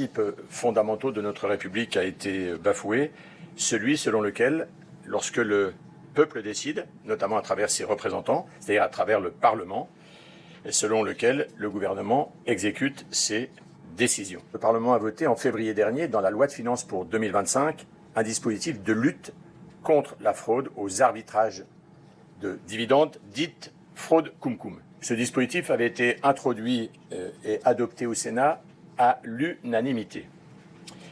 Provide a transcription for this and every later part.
Principes fondamentaux de notre République a été bafoué, celui selon lequel, lorsque le peuple décide, notamment à travers ses représentants, c'est-à-dire à travers le Parlement, et selon lequel le gouvernement exécute ses décisions. Le Parlement a voté en février dernier, dans la loi de finances pour 2025, un dispositif de lutte contre la fraude aux arbitrages de dividendes, dite fraude cum-cum. Ce dispositif avait été introduit et adopté au Sénat à l'unanimité.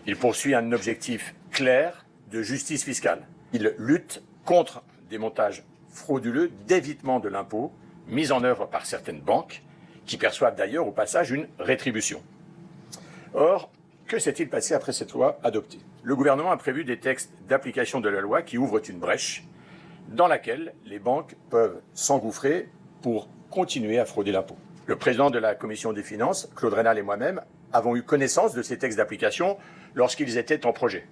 Il poursuit un objectif clair de justice fiscale. Il lutte contre des montages frauduleux d'évitement de l'impôt mis en œuvre par certaines banques qui perçoivent d'ailleurs au passage une rétribution. Or, que s'est-il passé après cette loi adoptée? Le gouvernement a prévu des textes d'application de la loi qui ouvrent une brèche dans laquelle les banques peuvent s'engouffrer pour continuer à frauder l'impôt. Le président de la Commission des finances, Claude Raynal et moi-même, avons eu connaissance de ces textes d'application lorsqu'ils étaient en projet.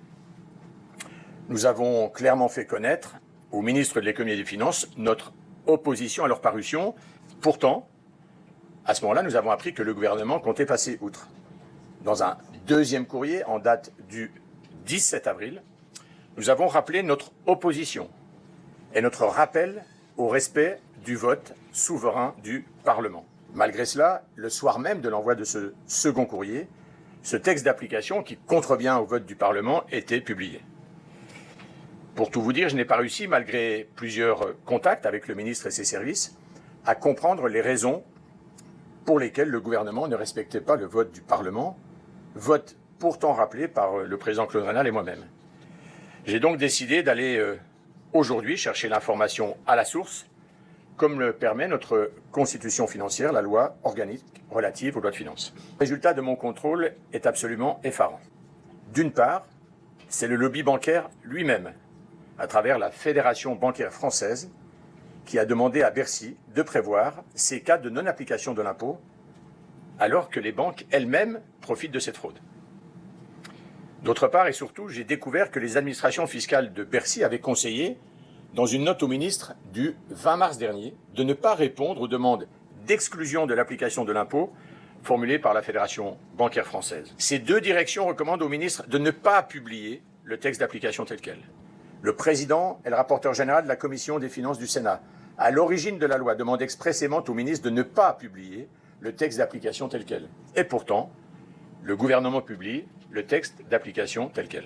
Nous avons clairement fait connaître au ministre de l'Économie et des Finances notre opposition à leur parution. Pourtant, à ce moment-là, nous avons appris que le gouvernement comptait passer outre. Dans un deuxième courrier en date du 17 avril, nous avons rappelé notre opposition et notre rappel au respect du vote souverain du Parlement. Malgré cela, le soir même de l'envoi de ce second courrier, ce texte d'application qui contrevient au vote du Parlement était publié. Pour tout vous dire, je n'ai pas réussi, malgré plusieurs contacts avec le ministre et ses services, à comprendre les raisons pour lesquelles le gouvernement ne respectait pas le vote du Parlement, vote pourtant rappelé par le président Claude Raynal et moi-même. J'ai donc décidé d'aller aujourd'hui chercher l'information à la source, comme le permet notre constitution financière, la loi organique relative aux lois de finances. Le résultat de mon contrôle est absolument effarant. D'une part, c'est le lobby bancaire lui-même, à travers la Fédération bancaire française, qui a demandé à Bercy de prévoir ces cas de non-application de l'impôt, alors que les banques elles-mêmes profitent de cette fraude. D'autre part et surtout, j'ai découvert que les administrations fiscales de Bercy avaient conseillé, dans une note au ministre du 20 mars dernier, de ne pas répondre aux demandes d'exclusion de l'application de l'impôt formulées par la Fédération bancaire française. Ces deux directions recommandent au ministre de ne pas publier le texte d'application tel quel. Le président et le rapporteur général de la Commission des finances du Sénat, à l'origine de la loi, demandent expressément au ministre de ne pas publier le texte d'application tel quel. Et pourtant, le gouvernement publie le texte d'application tel quel.